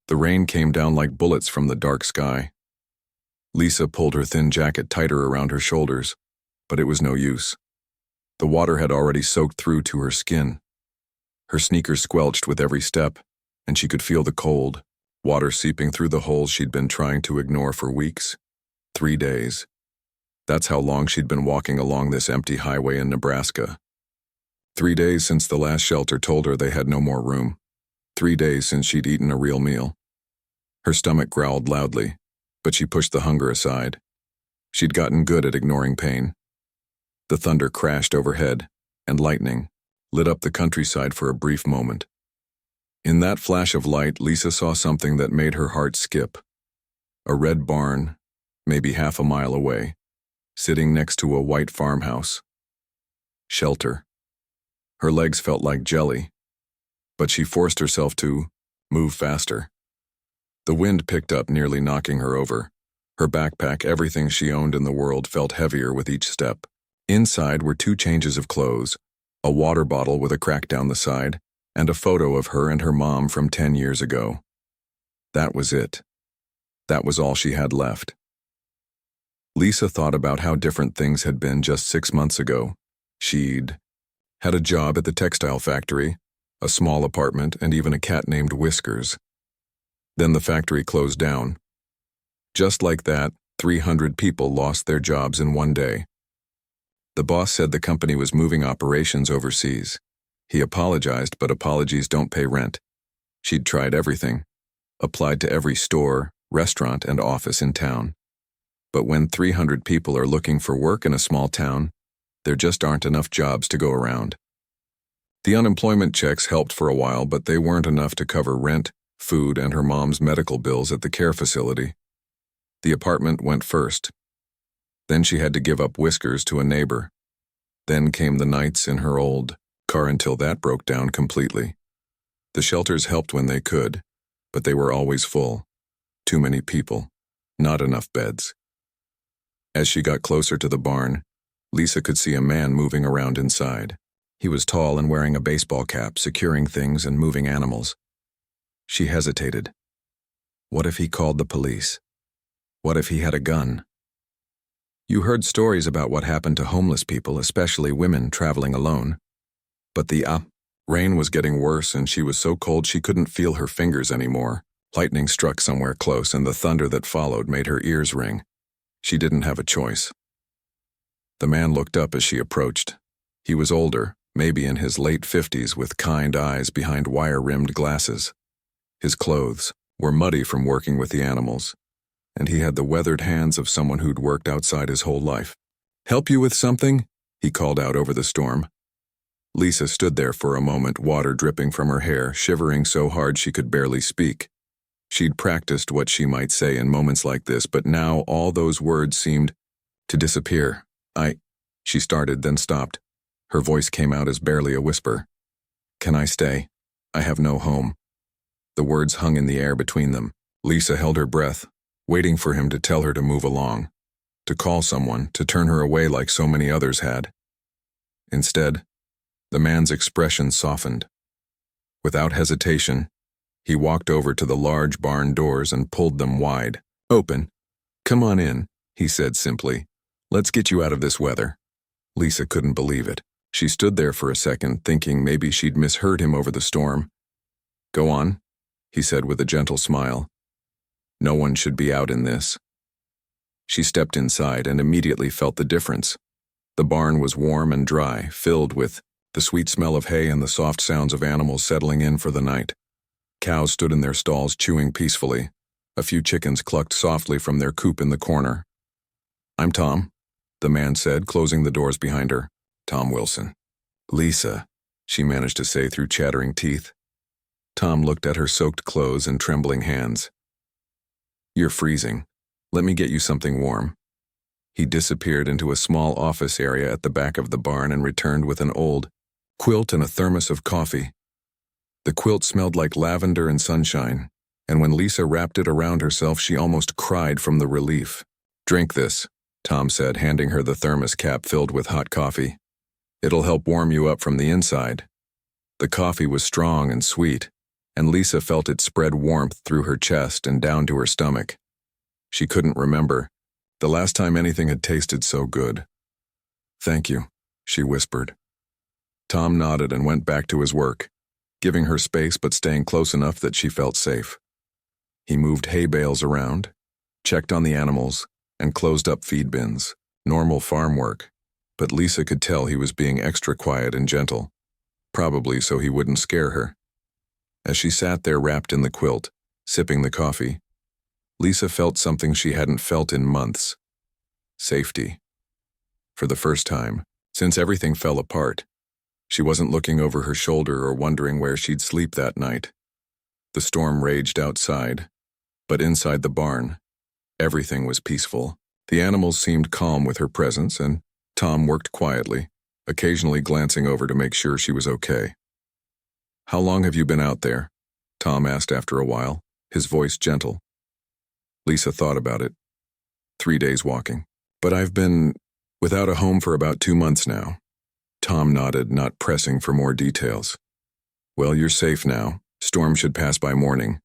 The rain came down like bullets from the dark sky. Lisa pulled her thin jacket tighter around her shoulders, but it was no use. The water had already soaked through to her skin. Her sneakers squelched with every step, and she could feel the cold, water seeping through the holes she'd been trying to ignore for weeks. 3 days. That's how long she'd been walking along this empty highway in Nebraska. 3 days since the last shelter told her they had no more room. 3 days since she'd eaten a real meal. Her stomach growled loudly, but she pushed the hunger aside. She'd gotten good at ignoring pain. The thunder crashed overhead, and lightning lit up the countryside for a brief moment. In that flash of light, Lisa saw something that made her heart skip. A red barn, maybe half a mile away, sitting next to a white farmhouse. Shelter. Her legs felt like jelly, but she forced herself to move faster. The wind picked up, nearly knocking her over. Her backpack, everything she owned in the world, felt heavier with each step. Inside were 2 changes of clothes, a water bottle with a crack down the side, and a photo of her and her mom from 10 years ago. That was it. That was all she had left. Lisa thought about how different things had been just 6 months ago. She'd had a job at the textile factory, a small apartment, and even a cat named Whiskers. Then the factory closed down. Just like that, 300 people lost their jobs in one day. The boss said the company was moving operations overseas. He apologized, but apologies don't pay rent. She'd tried everything, applied to every store, restaurant, and office in town. But when 300 people are looking for work in a small town, there just aren't enough jobs to go around. The unemployment checks helped for a while, but they weren't enough to cover rent, food, and her mom's medical bills at the care facility. The apartment went first. Then she had to give up Whiskers to a neighbor. Then came the nights in her old car until that broke down completely. The shelters helped when they could, but they were always full. Too many people. Not enough beds. As she got closer to the barn, Lisa could see a man moving around inside. He was tall and wearing a baseball cap, securing things and moving animals. She hesitated. What if he called the police? What if he had a gun? You heard stories about what happened to homeless people, especially women traveling alone. But the rain was getting worse, and she was so cold she couldn't feel her fingers anymore. Lightning struck somewhere close, and the thunder that followed made her ears ring. She didn't have a choice. The man looked up as she approached. He was older, maybe in his late 50s, with kind eyes behind wire-rimmed glasses. His clothes were muddy from working with the animals, and he had the weathered hands of someone who'd worked outside his whole life. "Help you with something?" he called out over the storm. Lisa stood there for a moment, water dripping from her hair, shivering so hard she could barely speak. She'd practiced what she might say in moments like this, but now all those words seemed to disappear. She started, then stopped. Her voice came out as barely a whisper. "Can I stay? I have no home." The words hung in the air between them. Lisa held her breath, waiting for him to tell her to move along, to call someone, to turn her away like so many others had. Instead, the man's expression softened. Without hesitation, he walked over to the large barn doors and pulled them wide open. "Come on in," he said simply. "Let's get you out of this weather." Lisa couldn't believe it. She stood there for a second, thinking maybe she'd misheard him over the storm. "Go on," he said with a gentle smile. "No one should be out in this." She stepped inside and immediately felt the difference. The barn was warm and dry, filled with the sweet smell of hay and the soft sounds of animals settling in for the night. Cows stood in their stalls chewing peacefully. A few chickens clucked softly from their coop in the corner. "I'm Tom," the man said, closing the doors behind her. "Tom Wilson." "Lisa," she managed to say through chattering teeth. Tom looked at her soaked clothes and trembling hands. "You're freezing. Let me get you something warm." He disappeared into a small office area at the back of the barn and returned with an old quilt and a thermos of coffee. The quilt smelled like lavender and sunshine, and when Lisa wrapped it around herself, she almost cried from the relief. "Drink this," Tom said, handing her the thermos cap filled with hot coffee. "It'll help warm you up from the inside." The coffee was strong and sweet, and Lisa felt it spread warmth through her chest and down to her stomach. She couldn't remember the last time anything had tasted so good. "Thank you," she whispered. Tom nodded and went back to his work, giving her space but staying close enough that she felt safe. He moved hay bales around, checked on the animals, and closed up feed bins. Normal farm work, but Lisa could tell he was being extra quiet and gentle, probably so he wouldn't scare her. As she sat there wrapped in the quilt, sipping the coffee, Lisa felt something she hadn't felt in months. Safety. For the first time, since everything fell apart, she wasn't looking over her shoulder or wondering where she'd sleep that night. The storm raged outside, but inside the barn, everything was peaceful. The animals seemed calm with her presence, and Tom worked quietly, occasionally glancing over to make sure she was okay. "How long have you been out there?" Tom asked after a while, his voice gentle. Lisa thought about it. 3 days walking. "But I've been without a home for about 2 months now." Tom nodded, not pressing for more details. "Well, you're safe now. Storm should pass by morning."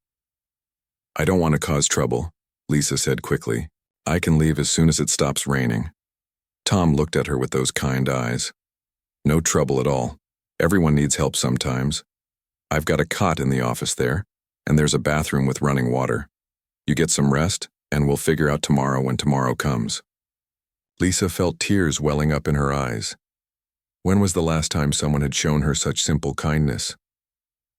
"I don't want to cause trouble," Lisa said quickly. "I can leave as soon as it stops raining." Tom looked at her with those kind eyes. "No trouble at all. Everyone needs help sometimes. I've got a cot in the office there, and there's a bathroom with running water. You get some rest, and we'll figure out tomorrow when tomorrow comes." Lisa felt tears welling up in her eyes. When was the last time someone had shown her such simple kindness?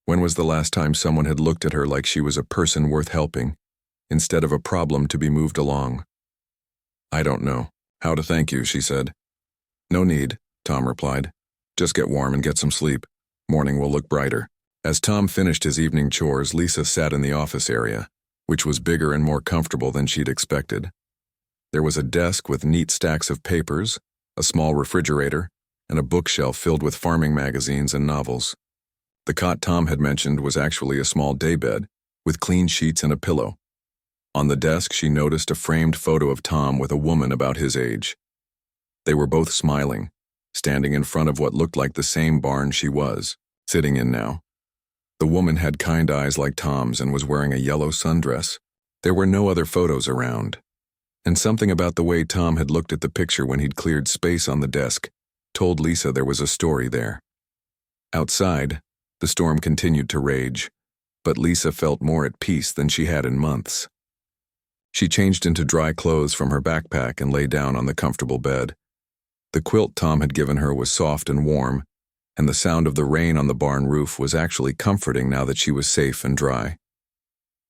When was the last time someone had looked at her like she was a person worth helping, instead of a problem to be moved along? "I don't know how to thank you," she said. "No need," Tom replied. "Just get warm and get some sleep. Morning will look brighter." As Tom finished his evening chores, Lisa sat in the office area, which was bigger and more comfortable than she'd expected. There was a desk with neat stacks of papers, a small refrigerator, and a bookshelf filled with farming magazines and novels. The cot Tom had mentioned was actually a small daybed, with clean sheets and a pillow. On the desk, she noticed a framed photo of Tom with a woman about his age. They were both smiling, standing in front of what looked like the same barn she was sitting in now. The woman had kind eyes like Tom's and was wearing a yellow sundress. There were no other photos around, and something about the way Tom had looked at the picture when he'd cleared space on the desk told Lisa there was a story there. Outside, the storm continued to rage, but Lisa felt more at peace than she had in months. She changed into dry clothes from her backpack and lay down on the comfortable bed. The quilt Tom had given her was soft and warm, and the sound of the rain on the barn roof was actually comforting now that she was safe and dry.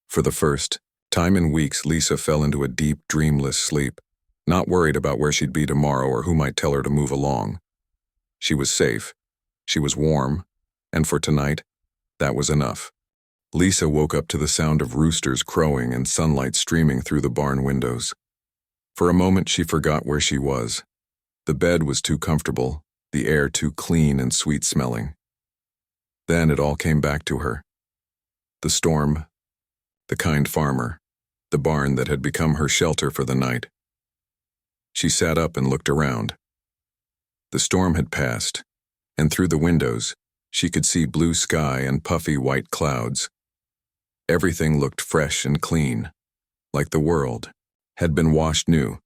For the first time in weeks, Lisa fell into a deep, dreamless sleep, not worried about where she'd be tomorrow or who might tell her to move along. She was safe, she was warm, and for tonight, that was enough. Lisa woke up to the sound of roosters crowing and sunlight streaming through the barn windows. For a moment, she forgot where she was. The bed was too comfortable, the air too clean and sweet-smelling. Then it all came back to her. The storm, the kind farmer, the barn that had become her shelter for the night. She sat up and looked around. The storm had passed, and through the windows, she could see blue sky and puffy white clouds. Everything looked fresh and clean, like the world had been washed new.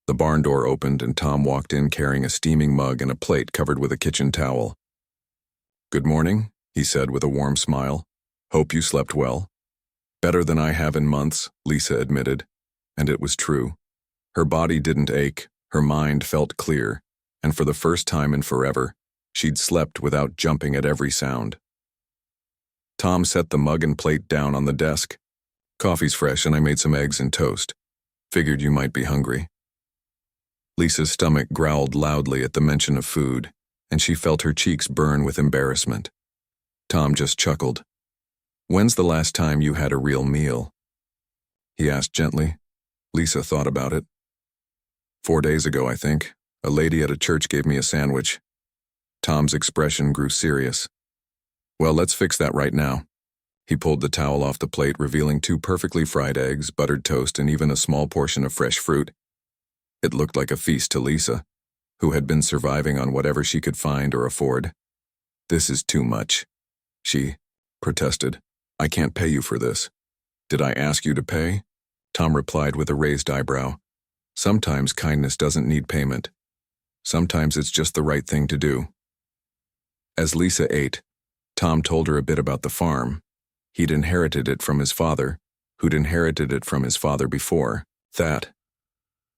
The barn door opened and Tom walked in carrying a steaming mug and a plate covered with a kitchen towel. "Good morning," he said with a warm smile. "Hope you slept well." "Better than I have in months," Lisa admitted, and it was true. Her body didn't ache, her mind felt clear, and for the first time in forever, she'd slept without jumping at every sound. Tom set the mug and plate down on the desk. "Coffee's fresh and I made some eggs and toast. Figured you might be hungry." Lisa's stomach growled loudly at the mention of food, and she felt her cheeks burn with embarrassment. Tom just chuckled. "When's the last time you had a real meal?" he asked gently. Lisa thought about it. 4 days ago, I think. A lady at a church gave me a sandwich." Tom's expression grew serious. "Well, let's fix that right now." He pulled the towel off the plate, revealing 2 perfectly fried eggs, buttered toast, and even a small portion of fresh fruit. It looked like a feast to Lisa, who had been surviving on whatever she could find or afford. "This is too much," she protested. I can't pay you for this. Did I ask you to pay? Tom replied with a raised eyebrow. Sometimes kindness doesn't need payment. Sometimes it's just the right thing to do. As Lisa ate, Tom told her a bit about the farm. He'd inherited it from his father, who'd inherited it from his father before that.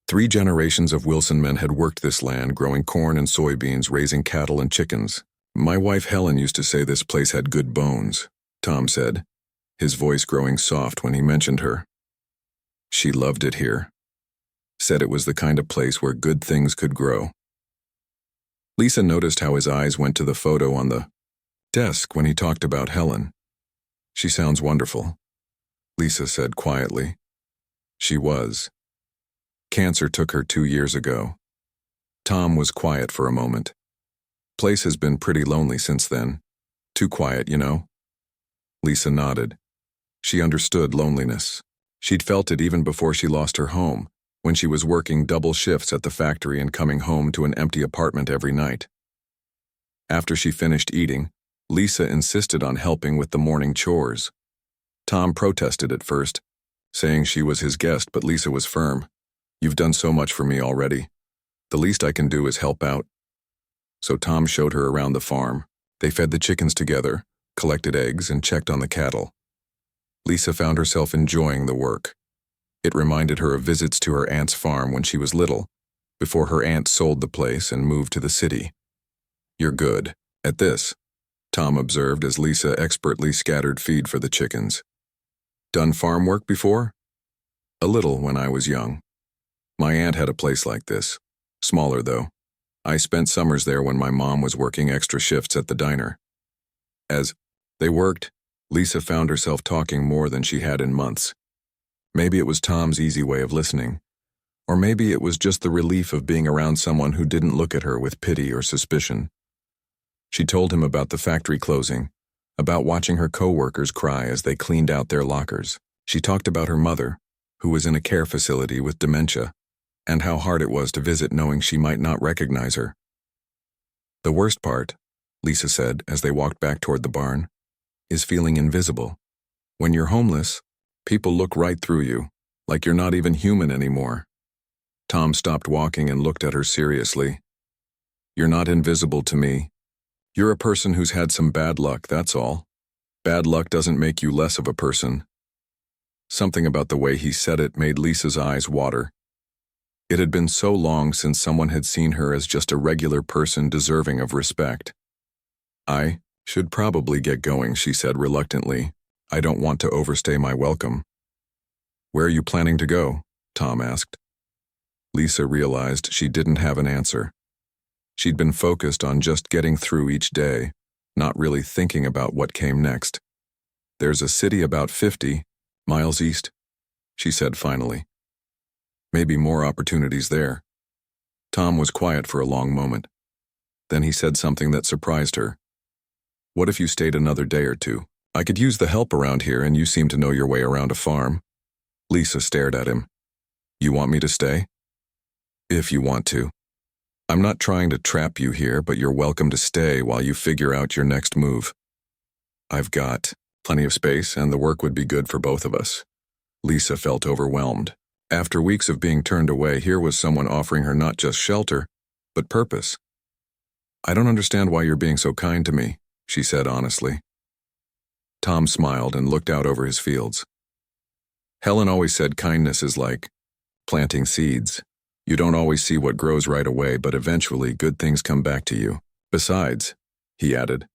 3 generations of Wilson men had worked this land, growing corn and soybeans, raising cattle and chickens. My wife Helen used to say this place had good bones, Tom said, his voice growing soft when he mentioned her. She loved it here. Said it was the kind of place where good things could grow. Lisa noticed how his eyes went to the photo on the desk when he talked about Helen. She sounds wonderful, Lisa said quietly. She was. Cancer took her 2 years ago. Tom was quiet for a moment. Place has been pretty lonely since then. Too quiet, you know? Lisa nodded. She understood loneliness. She'd felt it even before she lost her home, when she was working double shifts at the factory and coming home to an empty apartment every night. After she finished eating, Lisa insisted on helping with the morning chores. Tom protested at first, saying she was his guest, but Lisa was firm. You've done so much for me already. The least I can do is help out. So Tom showed her around the farm. They fed the chickens together, collected eggs, and checked on the cattle. Lisa found herself enjoying the work. It reminded her of visits to her aunt's farm when she was little, before her aunt sold the place and moved to the city. You're good at this, Tom observed as Lisa expertly scattered feed for the chickens. Done farm work before? A little when I was young. My aunt had a place like this. Smaller, though. I spent summers there when my mom was working extra shifts at the diner. As they worked, Lisa found herself talking more than she had in months. Maybe it was Tom's easy way of listening, or maybe it was just the relief of being around someone who didn't look at her with pity or suspicion. She told him about the factory closing, about watching her co-workers cry as they cleaned out their lockers. She talked about her mother, who was in a care facility with dementia, and how hard it was to visit knowing she might not recognize her. The worst part, Lisa said as they walked back toward the barn, is feeling invisible. When you're homeless, people look right through you, like you're not even human anymore. Tom stopped walking and looked at her seriously. You're not invisible to me. You're a person who's had some bad luck, that's all. Bad luck doesn't make you less of a person. Something about the way he said it made Lisa's eyes water. It had been so long since someone had seen her as just a regular person deserving of respect. I should probably get going, she said reluctantly. I don't want to overstay my welcome. Where are you planning to go? Tom asked. Lisa realized she didn't have an answer. She'd been focused on just getting through each day, not really thinking about what came next. There's a city about 50 miles east, she said finally. Maybe more opportunities there. Tom was quiet for a long moment. Then he said something that surprised her. What if you stayed another day or two? I could use the help around here and you seem to know your way around a farm. Lisa stared at him. You want me to stay? If you want to. I'm not trying to trap you here, but you're welcome to stay while you figure out your next move. I've got plenty of space and the work would be good for both of us. Lisa felt overwhelmed. After weeks of being turned away, here was someone offering her not just shelter, but purpose. I don't understand why you're being so kind to me, she said honestly. Tom smiled and looked out over his fields. Helen always said kindness is like planting seeds. You don't always see what grows right away, but eventually good things come back to you. Besides, he added,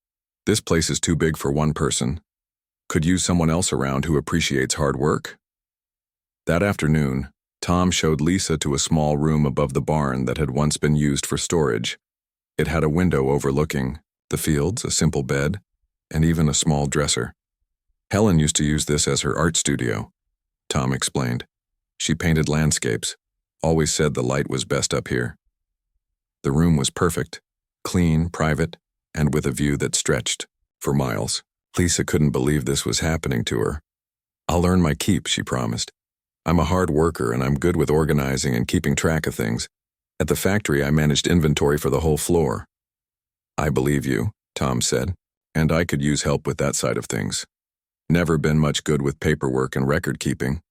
this place is too big for one person. Could use someone else around who appreciates hard work. That afternoon, Tom showed Lisa to a small room above the barn that had once been used for storage. It had a window overlooking the fields, a simple bed, and even a small dresser. Helen used to use this as her art studio, Tom explained. She painted landscapes, always said the light was best up here. The room was perfect, clean, private, and with a view that stretched for miles. Lisa couldn't believe this was happening to her. I'll earn my keep, she promised. I'm a hard worker and I'm good with organizing and keeping track of things. At the factory, I managed inventory for the whole floor. I believe you, Tom said, and I could use help with that side of things. Never been much good with paperwork and record keeping.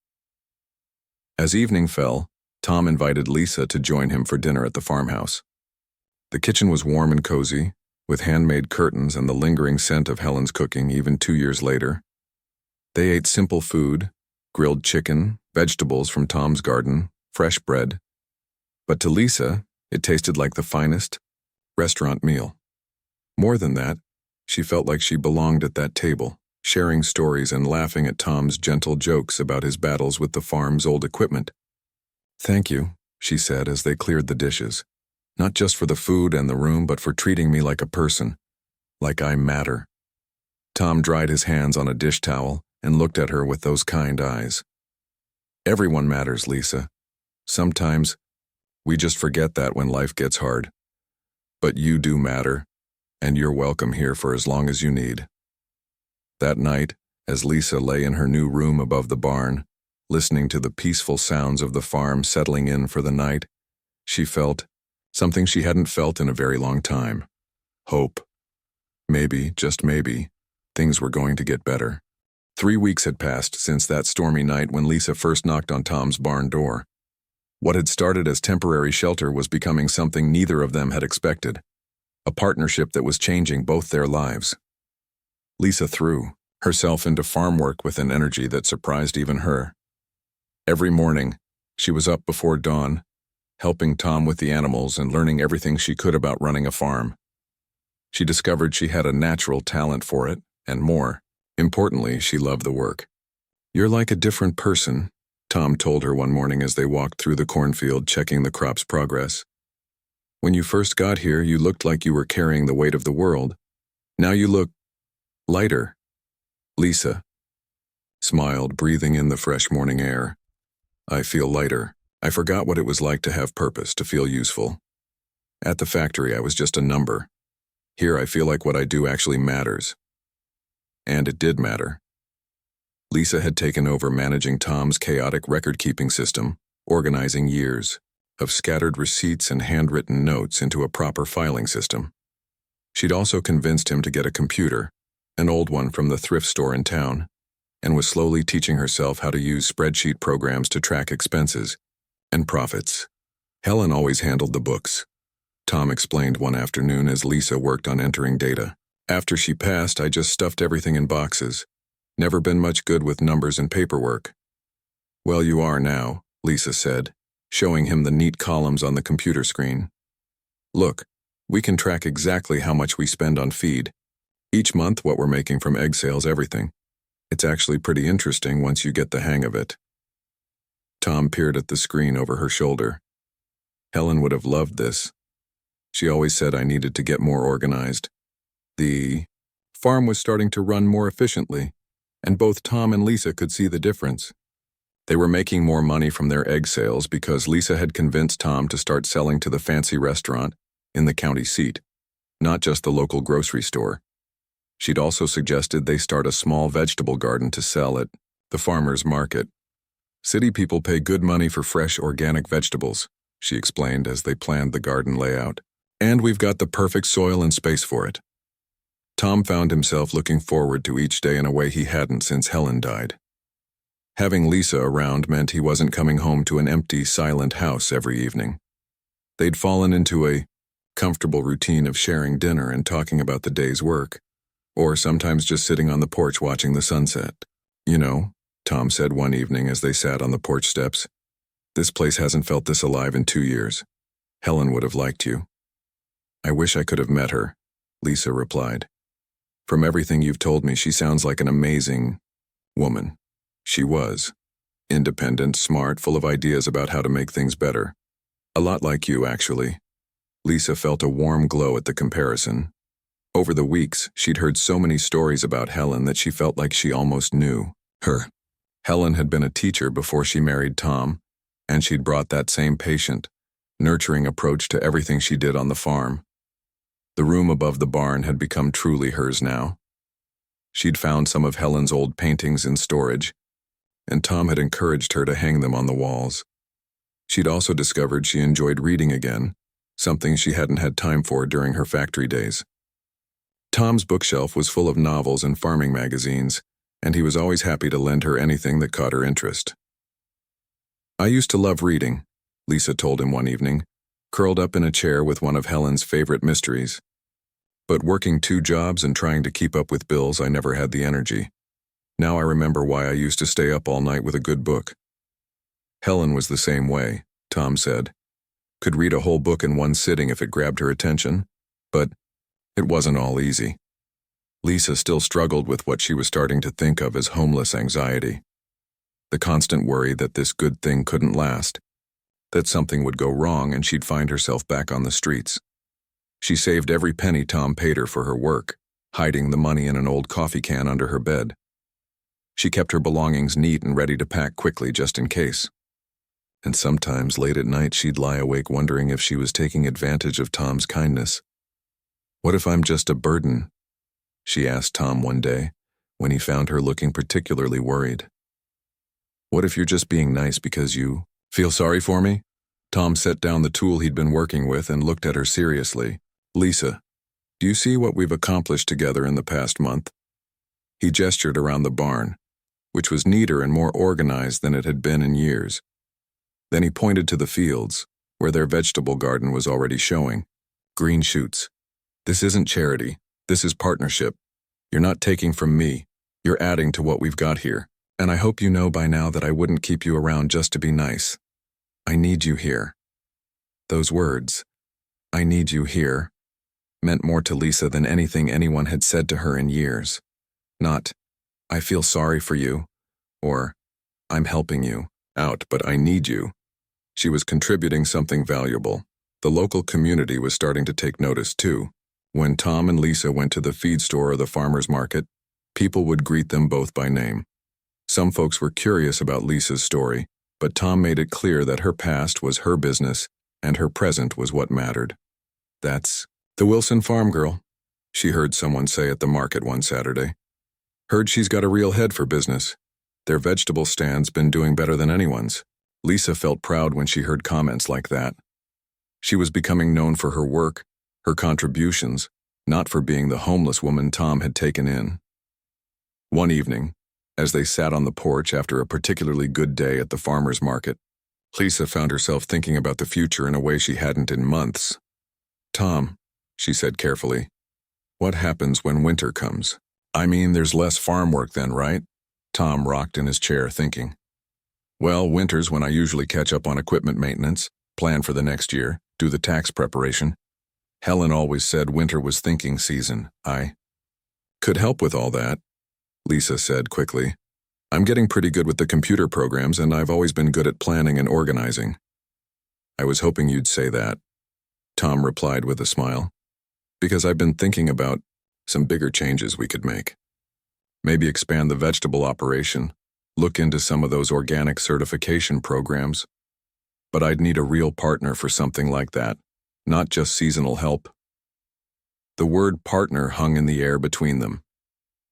As evening fell, Tom invited Lisa to join him for dinner at the farmhouse. The kitchen was warm and cozy, with handmade curtains and the lingering scent of Helen's cooking even 2 years later. They ate simple food, grilled chicken, vegetables from Tom's garden, fresh bread. But to Lisa, it tasted like the finest restaurant meal. More than that, she felt like she belonged at that table, sharing stories and laughing at Tom's gentle jokes about his battles with the farm's old equipment. "Thank you," she said as they cleared the dishes. "Not just for the food and the room, but for treating me like a person. Like I matter." Tom dried his hands on a dish towel and looked at her with those kind eyes. "Everyone matters, Lisa. Sometimes we just forget that when life gets hard. But you do matter, and you're welcome here for as long as you need." That night, as Lisa lay in her new room above the barn, listening to the peaceful sounds of the farm settling in for the night, she felt something she hadn't felt in a very long time: hope. Maybe, just maybe, things were going to get better. 3 weeks had passed since that stormy night when Lisa first knocked on Tom's barn door. What had started as temporary shelter was becoming something neither of them had expected, a partnership that was changing both their lives. Lisa threw herself into farm work with an energy that surprised even her. Every morning, she was up before dawn, helping Tom with the animals and learning everything she could about running a farm. She discovered she had a natural talent for it, and more importantly, she loved the work. "You're like a different person," Tom told her one morning as they walked through the cornfield checking the crop's progress. "When you first got here, you looked like you were carrying the weight of the world. Now you look lighter." Lisa smiled, breathing in the fresh morning air. "I feel lighter. I forgot what it was like to have purpose, to feel useful. At the factory, I was just a number. Here, I feel like what I do actually matters." And it did matter. Lisa had taken over managing Tom's chaotic record-keeping system, organizing years of scattered receipts and handwritten notes into a proper filing system. She'd also convinced him to get a computer, an old one from the thrift store in town, and was slowly teaching herself how to use spreadsheet programs to track expenses and profits. Helen always handled the books, Tom explained one afternoon as Lisa worked on entering data. "After she passed, I just stuffed everything in boxes. Never been much good with numbers and paperwork." "Well, you are now," Lisa said, showing him the neat columns on the computer screen. "Look, we can track exactly how much we spend on feed. Each month, what we're making from egg sales, everything. It's actually pretty interesting once you get the hang of it." Tom peered at the screen over her shoulder. Helen would have loved this. She always said I needed to get more organized. The farm was starting to run more efficiently, and both Tom and Lisa could see the difference. They were making more money from their egg sales because Lisa had convinced Tom to start selling to the fancy restaurant in the county seat, not just the local grocery store. She'd also suggested they start a small vegetable garden to sell at the farmer's market. "City people pay good money for fresh, organic vegetables," she explained as they planned the garden layout. "And we've got the perfect soil and space for it." Tom found himself looking forward to each day in a way he hadn't since Helen died. Having Lisa around meant he wasn't coming home to an empty, silent house every evening. They'd fallen into a comfortable routine of sharing dinner and talking about the day's work, or sometimes just sitting on the porch watching the sunset. "You know," Tom said one evening as they sat on the porch steps, "this place hasn't felt this alive in 2 years. Helen would have liked you." "I wish I could have met her," Lisa replied. "From everything you've told me, she sounds like an amazing woman." She was. Independent, smart, full of ideas about how to make things better. A lot like you, actually. Lisa felt a warm glow at the comparison. Over the weeks, she'd heard so many stories about Helen that she felt like she almost knew her. Helen had been a teacher before she married Tom, and she'd brought that same patient, nurturing approach to everything she did on the farm. The room above the barn had become truly hers now. She'd found some of Helen's old paintings in storage, and Tom had encouraged her to hang them on the walls. She'd also discovered she enjoyed reading again, something she hadn't had time for during her factory days. Tom's bookshelf was full of novels and farming magazines, and he was always happy to lend her anything that caught her interest. "I used to love reading," Lisa told him one evening, curled up in a chair with one of Helen's favorite mysteries. "But working 2 jobs and trying to keep up with bills, I never had the energy. Now I remember why I used to stay up all night with a good book." Helen was the same way, Tom said. Could read a whole book in one sitting if it grabbed her attention, but it wasn't all easy. Lisa still struggled with what she was starting to think of as homeless anxiety. The constant worry that this good thing couldn't last, that something would go wrong and she'd find herself back on the streets. She saved every penny Tom paid her for her work, hiding the money in an old coffee can under her bed. She kept her belongings neat and ready to pack quickly just in case. And sometimes late at night she'd lie awake wondering if she was taking advantage of Tom's kindness. "What if I'm just a burden?" she asked Tom one day, when he found her looking particularly worried. "What if you're just being nice because you feel sorry for me?" Tom set down the tool he'd been working with and looked at her seriously. "Lisa, do you see what we've accomplished together in the past month?" He gestured around the barn, which was neater and more organized than it had been in years. Then he pointed to the fields, where their vegetable garden was already showing green shoots. "This isn't charity. This is partnership. You're not taking from me. You're adding to what we've got here. And I hope you know by now that I wouldn't keep you around just to be nice. I need you here." Those words, "I need you here," meant more to Lisa than anything anyone had said to her in years. Not, "I feel sorry for you," or, "I'm helping you out, but I need you." She was contributing something valuable. The local community was starting to take notice too. When Tom and Lisa went to the feed store or the farmer's market, people would greet them both by name. Some folks were curious about Lisa's story, but Tom made it clear that her past was her business and her present was what mattered. "That's the Wilson farm girl," she heard someone say at the market one Saturday. "Heard she's got a real head for business. Their vegetable stand's been doing better than anyone's." Lisa felt proud when she heard comments like that. She was becoming known for her work, her contributions, not for being the homeless woman Tom had taken in. One evening, as they sat on the porch after a particularly good day at the farmer's market, Lisa found herself thinking about the future in a way she hadn't in months. "Tom," she said carefully, "what happens when winter comes? I mean, there's less farm work then, right?" Tom rocked in his chair thinking. "Well, winter's when I usually catch up on equipment maintenance, plan for the next year, do the tax preparation. Helen always said winter was thinking season. I could help with all that," Lisa said quickly. "I'm getting pretty good with the computer programs and I've always been good at planning and organizing." "I was hoping you'd say that," Tom replied with a smile, "because I've been thinking about some bigger changes we could make. Maybe expand the vegetable operation, look into some of those organic certification programs. But I'd need a real partner for something like that, not just seasonal help." The word partner hung in the air between them.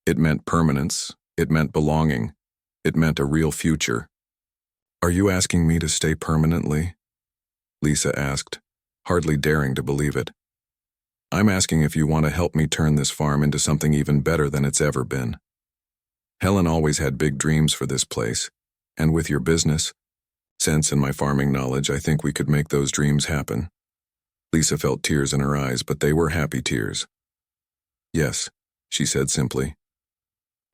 It meant permanence, it meant belonging, it meant a real future. "Are you asking me to stay permanently?" Lisa asked, hardly daring to believe it. "I'm asking if you want to help me turn this farm into something even better than it's ever been. Helen always had big dreams for this place, and with your business, sense and my farming knowledge, I think we could make those dreams happen." Lisa felt tears in her eyes, but they were happy tears. "Yes," she said simply.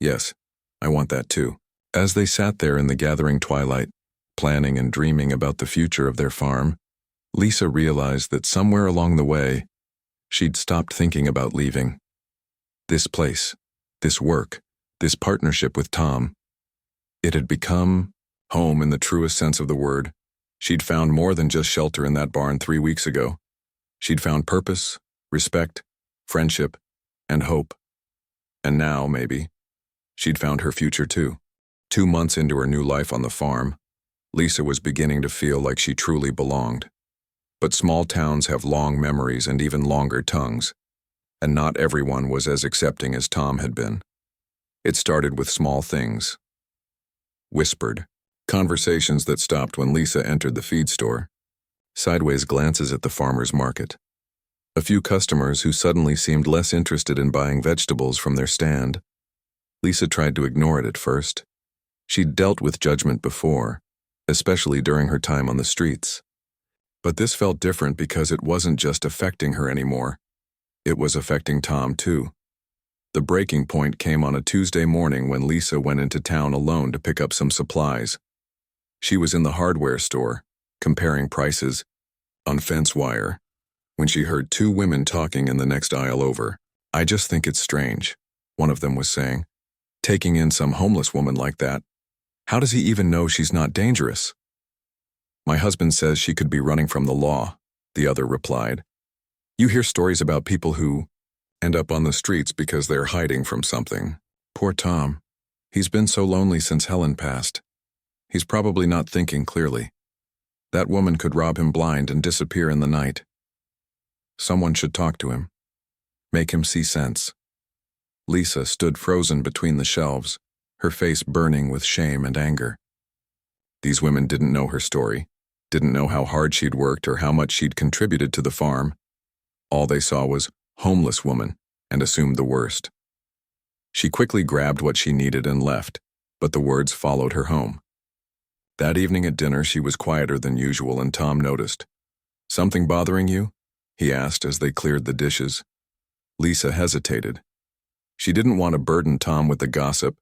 "Yes, I want that too." As they sat there in the gathering twilight, planning and dreaming about the future of their farm, Lisa realized that somewhere along the way, she'd stopped thinking about leaving. This place, this work, this partnership with Tom, it had become home in the truest sense of the word. She'd found more than just shelter in that barn 3 weeks ago. She'd found purpose, respect, friendship, and hope. And now, maybe, she'd found her future too. 2 months into her new life on the farm, Lisa was beginning to feel like she truly belonged. But small towns have long memories and even longer tongues, and not everyone was as accepting as Tom had been. It started with small things. Whispered conversations that stopped when Lisa entered the feed store, sideways glances at the farmer's market, a few customers who suddenly seemed less interested in buying vegetables from their stand. Lisa tried to ignore it at first. She'd dealt with judgment before, especially during her time on the streets. But this felt different because it wasn't just affecting her anymore. It was affecting Tom, too. The breaking point came on a Tuesday morning when Lisa went into town alone to pick up some supplies. She was in the hardware store, comparing prices on fence wire, when she heard two women talking in the next aisle over. "I just think it's strange," one of them was saying. "Taking in some homeless woman like that. How does he even know she's not dangerous?" "My husband says she could be running from the law," the other replied. "You hear stories about people who end up on the streets because they're hiding from something. Poor Tom. He's been so lonely since Helen passed. He's probably not thinking clearly. That woman could rob him blind and disappear in the night. Someone should talk to him. Make him see sense." Lisa stood frozen between the shelves, her face burning with shame and anger. These women didn't know her story, didn't know how hard she'd worked or how much she'd contributed to the farm. All they saw was homeless woman and assumed the worst. She quickly grabbed what she needed and left, but the words followed her home. That evening at dinner, she was quieter than usual, and Tom noticed. "Something bothering you?" he asked as they cleared the dishes. Lisa hesitated. She didn't want to burden Tom with the gossip,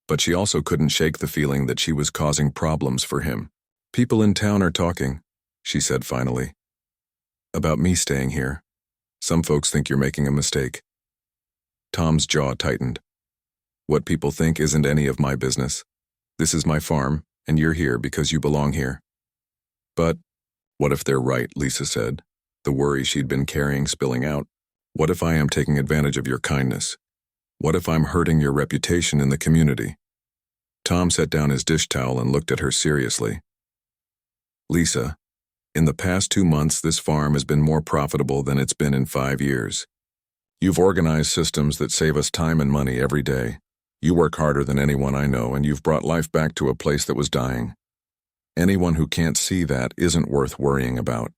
but she also couldn't shake the feeling that she was causing problems for him. "People in town are talking," she said finally, "about me staying here. Some folks think you're making a mistake." Tom's jaw tightened. "What people think isn't any of my business. This is my farm, and you're here because you belong here." "But what if they're right?" Lisa said, the worry she'd been carrying spilling out. "What if I am taking advantage of your kindness? What if I'm hurting your reputation in the community?" Tom set down his dish towel and looked at her seriously. "Lisa, in the past 2 months, this farm has been more profitable than it's been in 5 years. You've organized systems that save us time and money every day. You work harder than anyone I know, and you've brought life back to a place that was dying. Anyone who can't see that isn't worth worrying about."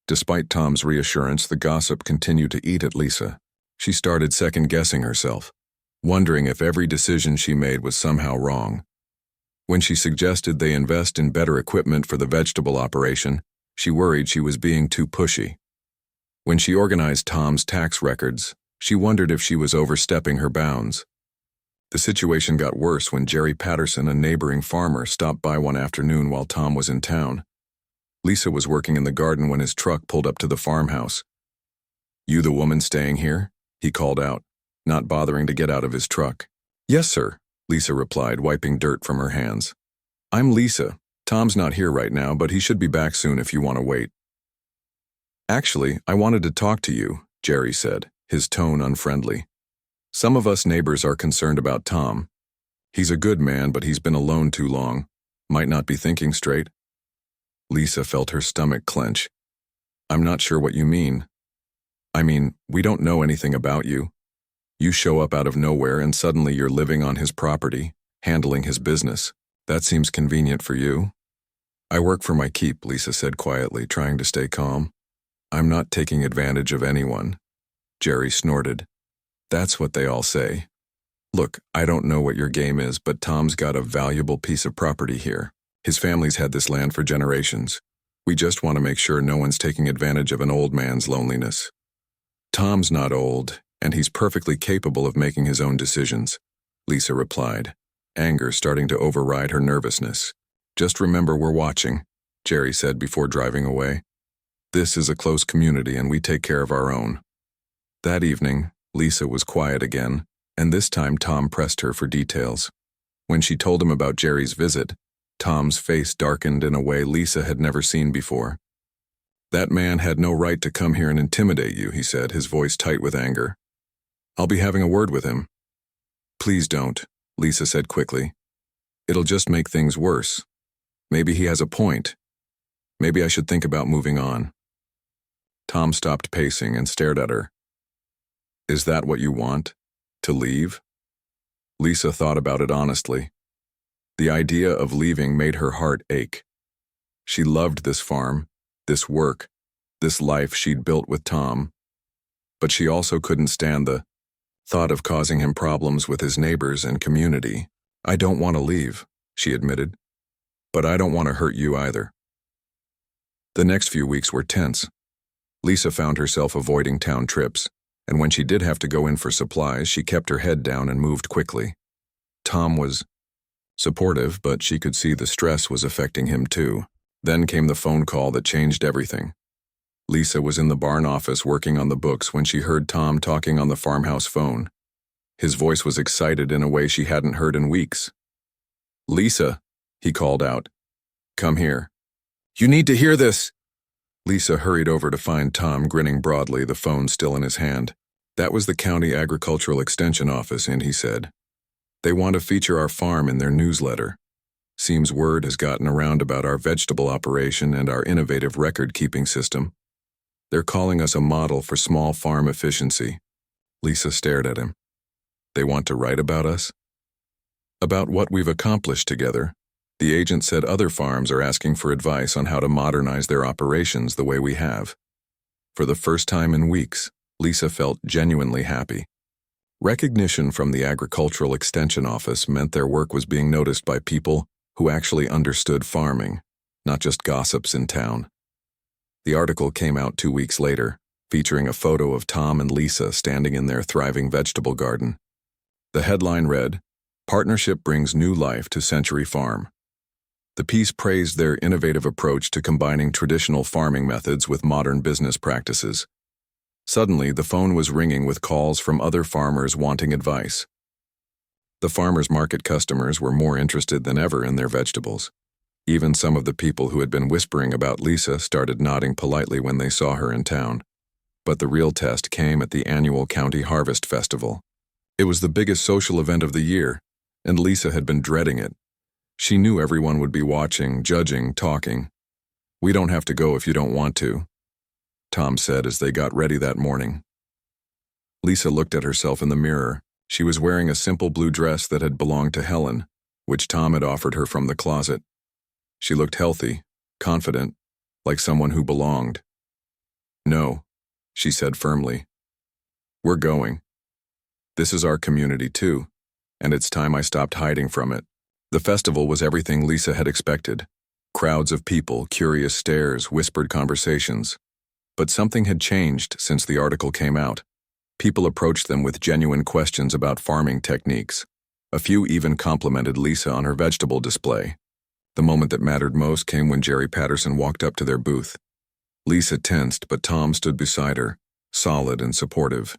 Despite Tom's reassurance, the gossip continued to eat at Lisa. She started second-guessing herself, wondering if every decision she made was somehow wrong. When she suggested they invest in better equipment for the vegetable operation, she worried she was being too pushy. When she organized Tom's tax records, she wondered if she was overstepping her bounds. The situation got worse when Jerry Patterson, a neighboring farmer, stopped by one afternoon while Tom was in town. Lisa was working in the garden when his truck pulled up to the farmhouse. "You the woman staying here?" he called out, not bothering to get out of his truck. "Yes, sir," Lisa replied, wiping dirt from her hands. "I'm Lisa. Tom's not here right now, but he should be back soon if you want to wait." "Actually, I wanted to talk to you," Jerry said, his tone unfriendly. "Some of us neighbors are concerned about Tom. He's a good man, but he's been alone too long. Might not be thinking straight." Lisa felt her stomach clench. "I'm not sure what you mean." "I mean, we don't know anything about you. You show up out of nowhere and suddenly you're living on his property, handling his business. That seems convenient for you." "I work for my keep," Lisa said quietly, trying to stay calm. "I'm not taking advantage of anyone." Jerry snorted. "That's what they all say. Look, I don't know what your game is, but Tom's got a valuable piece of property here. His family's had this land for generations. We just want to make sure no one's taking advantage of an old man's loneliness. Tom's not old, and he's perfectly capable of making his own decisions," Lisa replied, anger starting to override her nervousness. "Just remember we're watching," Jerry said before driving away. "This is a close community and we take care of our own." That evening, Lisa was quiet again, and this time Tom pressed her for details. When she told him about Jerry's visit, Tom's face darkened in a way Lisa had never seen before. "That man had no right to come here and intimidate you," he said, his voice tight with anger. "I'll be having a word with him." "Please don't," Lisa said quickly. "It'll just make things worse. Maybe he has a point. Maybe I should think about moving on." Tom stopped pacing and stared at her. "Is that what you want? To leave?" Lisa thought about it honestly. The idea of leaving made her heart ache. She loved this farm, this work, this life she'd built with Tom. But she also couldn't stand the thought of causing him problems with his neighbors and community. "I don't want to leave," she admitted. "But I don't want to hurt you either." The next few weeks were tense. Lisa found herself avoiding town trips, and when she did have to go in for supplies, she kept her head down and moved quickly. Tom was supportive, but she could see the stress was affecting him too. Then came the phone call that changed everything. Lisa was in the barn office working on the books when she heard Tom talking on the farmhouse phone. His voice was excited in a way she hadn't heard in weeks. "Lisa," he called out. "Come here. You need to hear this." Lisa hurried over to find Tom grinning broadly, the phone still in his hand. "That was the County Agricultural Extension Office, and he said, they want to feature our farm in their newsletter. Seems word has gotten around about our vegetable operation and our innovative record-keeping system. They're calling us a model for small farm efficiency." Lisa stared at him. "They want to write about us?" "About what we've accomplished together. The agent said other farms are asking for advice on how to modernize their operations the way we have." For the first time in weeks, Lisa felt genuinely happy. Recognition from the Agricultural Extension Office meant their work was being noticed by people who actually understood farming, not just gossips in town. The article came out 2 weeks later, featuring a photo of Tom and Lisa standing in their thriving vegetable garden. The headline read, "Partnership brings new life to Century Farm." The piece praised their innovative approach to combining traditional farming methods with modern business practices. Suddenly, the phone was ringing with calls from other farmers wanting advice. The farmers' market customers were more interested than ever in their vegetables. Even some of the people who had been whispering about Lisa started nodding politely when they saw her in town. But the real test came at the annual County Harvest Festival. It was the biggest social event of the year, and Lisa had been dreading it. She knew everyone would be watching, judging, talking. "We don't have to go if you don't want to," Tom said as they got ready that morning. Lisa looked at herself in the mirror. She was wearing a simple blue dress that had belonged to Helen, which Tom had offered her from the closet. She looked healthy, confident, like someone who belonged. "No," she said firmly. "We're going. This is our community too, and it's time I stopped hiding from it." The festival was everything Lisa had expected. Crowds of people, curious stares, whispered conversations. But something had changed since the article came out. People approached them with genuine questions about farming techniques. A few even complimented Lisa on her vegetable display. The moment that mattered most came when Jerry Patterson walked up to their booth. Lisa tensed, but Tom stood beside her, solid and supportive.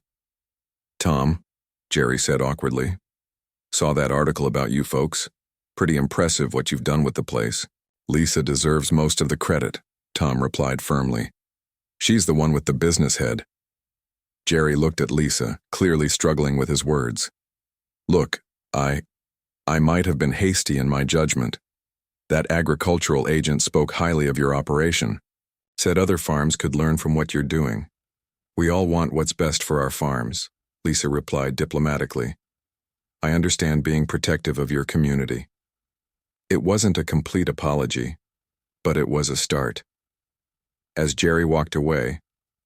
"Tom," Jerry said awkwardly, "saw that article about you folks. Pretty impressive what you've done with the place." "Lisa deserves most of the credit," Tom replied firmly. "She's the one with the business head." Jerry looked at Lisa, clearly struggling with his words. "Look, I might have been hasty in my judgment. That agricultural agent spoke highly of your operation, said other farms could learn from what you're doing. We all want what's best for our farms," Lisa replied diplomatically. "I understand being protective of your community." It wasn't a complete apology, but it was a start. As Jerry walked away,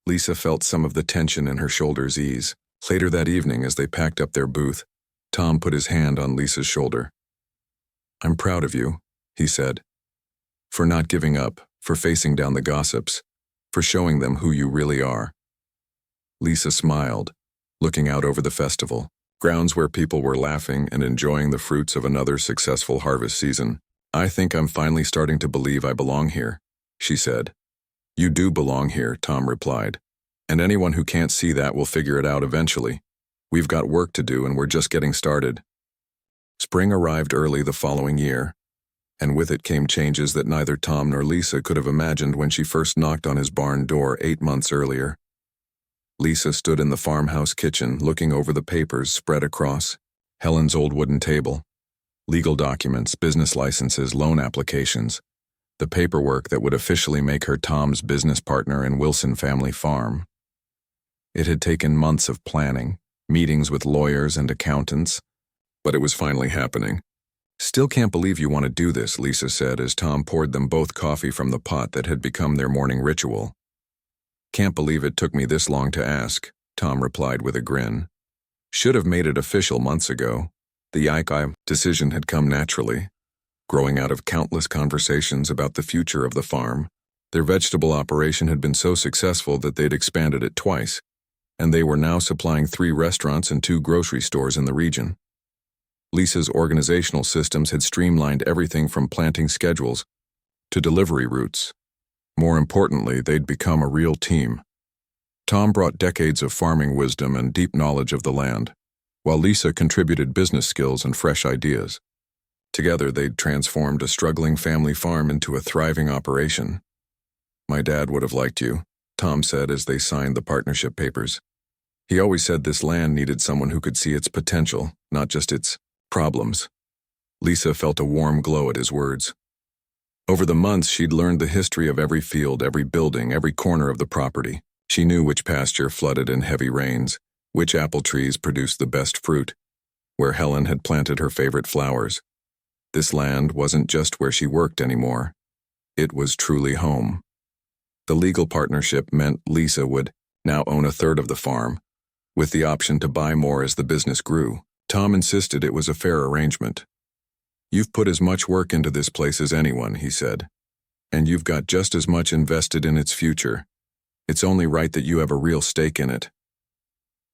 Lisa felt some of the tension in her shoulders ease. Later that evening, as they packed up their booth, Tom put his hand on Lisa's shoulder. "I'm proud of you," he said, "for not giving up, for facing down the gossips, for showing them who you really are." Lisa smiled, looking out over the festival, grounds where people were laughing and enjoying the fruits of another successful harvest season. "I think I'm finally starting to believe I belong here," she said. "You do belong here," Tom replied, "and anyone who can't see that will figure it out eventually. We've got work to do and we're just getting started." Spring arrived early the following year, and with it came changes that neither Tom nor Lisa could have imagined when she first knocked on his barn door 8 months earlier. Lisa stood in the farmhouse kitchen looking over the papers spread across Helen's old wooden table. Legal documents, business licenses, loan applications, the paperwork that would officially make her Tom's business partner in Wilson Family Farm. It had taken months of planning, meetings with lawyers and accountants, but it was finally happening. "Still can't believe you want to do this," Lisa said as Tom poured them both coffee from the pot that had become their morning ritual. "Can't believe it took me this long to ask," Tom replied with a grin. Should have made it official months ago. The Ikai decision had come naturally, growing out of countless conversations about the future of the farm. Their vegetable operation had been so successful that they'd expanded it twice, and they were now supplying 3 restaurants and 2 grocery stores in the region. Lisa's organizational systems had streamlined everything from planting schedules to delivery routes. More importantly, they'd become a real team. Tom brought decades of farming wisdom and deep knowledge of the land, while Lisa contributed business skills and fresh ideas. Together, they'd transformed a struggling family farm into a thriving operation. "My dad would have liked you," Tom said as they signed the partnership papers. "He always said this land needed someone who could see its potential, not just its problems." Lisa felt a warm glow at his words. Over the months, she'd learned the history of every field, every building, every corner of the property. She knew which pasture flooded in heavy rains, which apple trees produced the best fruit, where Helen had planted her favorite flowers. This land wasn't just where she worked anymore. It was truly home. The legal partnership meant Lisa would now own a third of the farm, with the option to buy more as the business grew. Tom insisted it was a fair arrangement. "You've put as much work into this place as anyone," he said, "and you've got just as much invested in its future. It's only right that you have a real stake in it."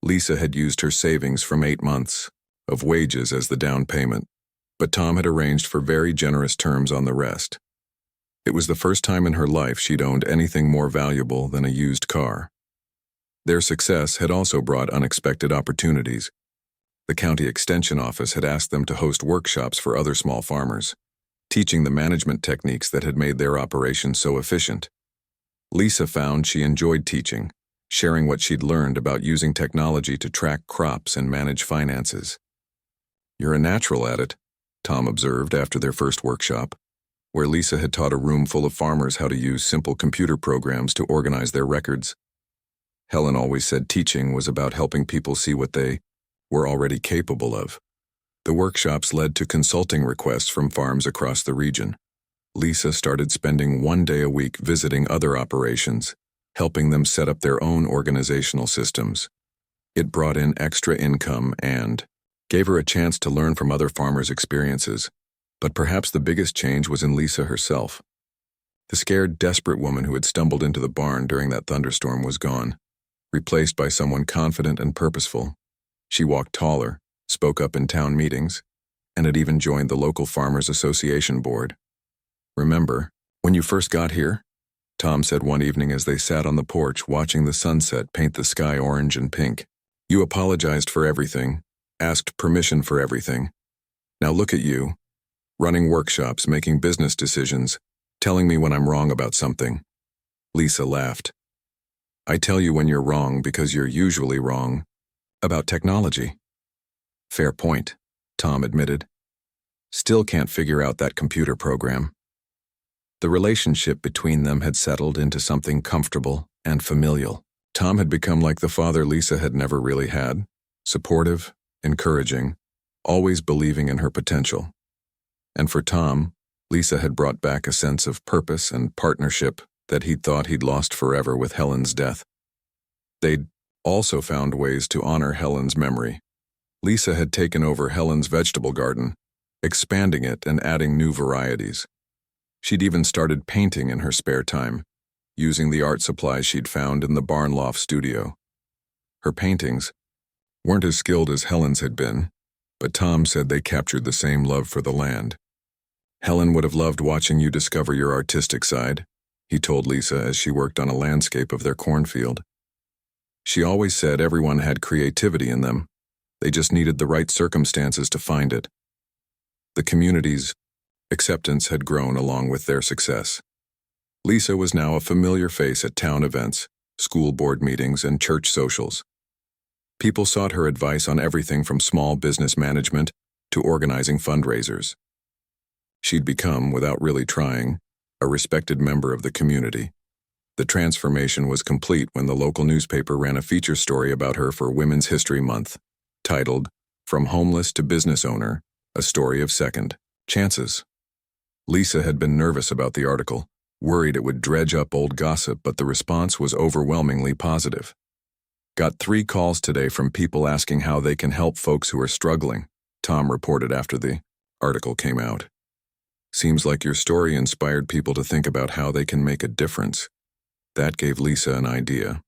Lisa had used her savings from 8 months of wages as the down payment, but Tom had arranged for very generous terms on the rest. It was the first time in her life she'd owned anything more valuable than a used car. Their success had also brought unexpected opportunities. The county extension office had asked them to host workshops for other small farmers, teaching the management techniques that had made their operation so efficient. Lisa found she enjoyed teaching, sharing what she'd learned about using technology to track crops and manage finances. "You're a natural at it," Tom observed after their first workshop, where Lisa had taught a room full of farmers how to use simple computer programs to organize their records. Helen always said teaching was about helping people see what they were already capable of. The workshops led to consulting requests from farms across the region. Lisa started spending 1 day a week visiting other operations, helping them set up their own organizational systems. It brought in extra income and gave her a chance to learn from other farmers' experiences. But perhaps the biggest change was in Lisa herself. The scared, desperate woman who had stumbled into the barn during that thunderstorm was gone, replaced by someone confident and purposeful. She walked taller, spoke up in town meetings, and had even joined the local Farmers Association board. "Remember, when you first got here?" Tom said one evening as they sat on the porch watching the sunset paint the sky orange and pink. "You apologized for everything, asked permission for everything. Now look at you, running workshops, making business decisions, telling me when I'm wrong about something." Lisa laughed. "I tell you when you're wrong because you're usually wrong about technology." "Fair point," Tom admitted. "Still can't figure out that computer program." The relationship between them had settled into something comfortable and familial. Tom had become like the father Lisa had never really had, supportive, encouraging, always believing in her potential. And for Tom, Lisa had brought back a sense of purpose and partnership that he'd thought he'd lost forever with Helen's death. They'd also found ways to honor Helen's memory. Lisa had taken over Helen's vegetable garden, expanding it and adding new varieties. She'd even started painting in her spare time, using the art supplies she'd found in the barn loft studio. Her paintings weren't as skilled as Helen's had been, but Tom said they captured the same love for the land. "Helen would have loved watching you discover your artistic side," he told Lisa as she worked on a landscape of their cornfield. "She always said everyone had creativity in them. They just needed the right circumstances to find it." The community's acceptance had grown along with their success. Lisa was now a familiar face at town events, school board meetings, and church socials. People sought her advice on everything from small business management to organizing fundraisers. She'd become, without really trying, a respected member of the community. The transformation was complete when the local newspaper ran a feature story about her for Women's History Month, titled, "From Homeless to Business Owner, A Story of Second Chances." Lisa had been nervous about the article, worried it would dredge up old gossip, but the response was overwhelmingly positive. Got 3 calls today from people asking how they can help folks who are struggling, Tom reported after the article came out. Seems like your story inspired people to think about how they can make a difference. That gave Lisa an idea.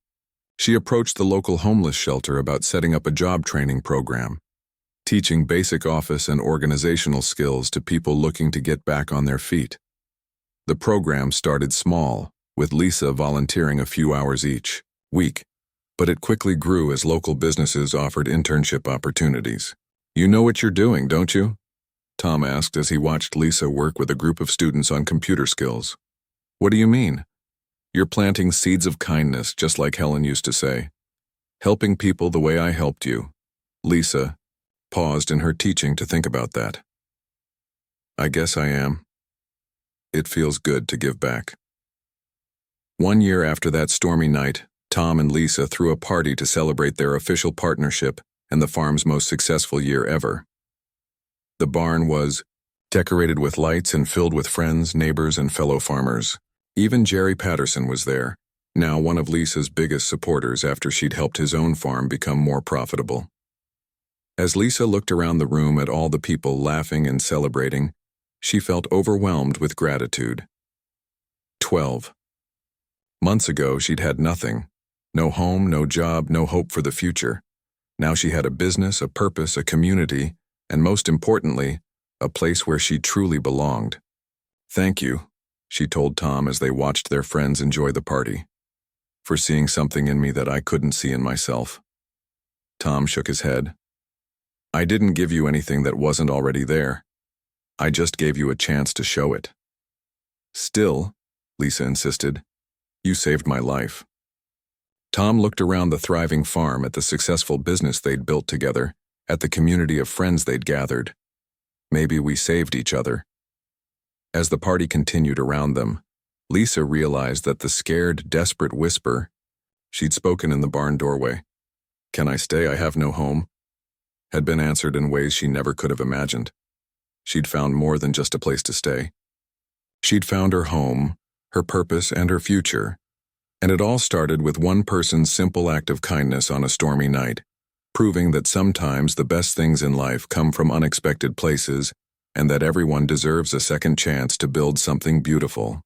She approached the local homeless shelter about setting up a job training program, teaching basic office and organizational skills to people looking to get back on their feet. The program started small, with Lisa volunteering a few hours each week, but it quickly grew as local businesses offered internship opportunities. You know what you're doing, don't you? Tom asked as he watched Lisa work with a group of students on computer skills. What do you mean? You're planting seeds of kindness, just like Helen used to say. Helping people the way I helped you. Lisa paused in her teaching to think about that. I guess I am. It feels good to give back. 1 year after that stormy night, Tom and Lisa threw a party to celebrate their official partnership and the farm's most successful year ever. The barn was decorated with lights and filled with friends, neighbors, and fellow farmers. Even Jerry Patterson was there, now one of Lisa's biggest supporters after she'd helped his own farm become more profitable. As Lisa looked around the room at all the people laughing and celebrating, she felt overwhelmed with gratitude. 12. Months ago, she'd had nothing. No home, no job, no hope for the future. Now she had a business, a purpose, a community, and most importantly, a place where she truly belonged. Thank you, she told Tom as they watched their friends enjoy the party, for seeing something in me that I couldn't see in myself. Tom shook his head. I didn't give you anything that wasn't already there. I just gave you a chance to show it. Still, Lisa insisted, you saved my life. Tom looked around the thriving farm, at the successful business they'd built together, at the community of friends they'd gathered. Maybe we saved each other. As the party continued around them, Lisa realized that the scared, desperate whisper she'd spoken in the barn doorway, "Can I stay? I have no home," had been answered in ways she never could have imagined. She'd found more than just a place to stay. She'd found her home, her purpose, and her future. And it all started with one person's simple act of kindness on a stormy night, proving that sometimes the best things in life come from unexpected places and that everyone deserves a second chance to build something beautiful.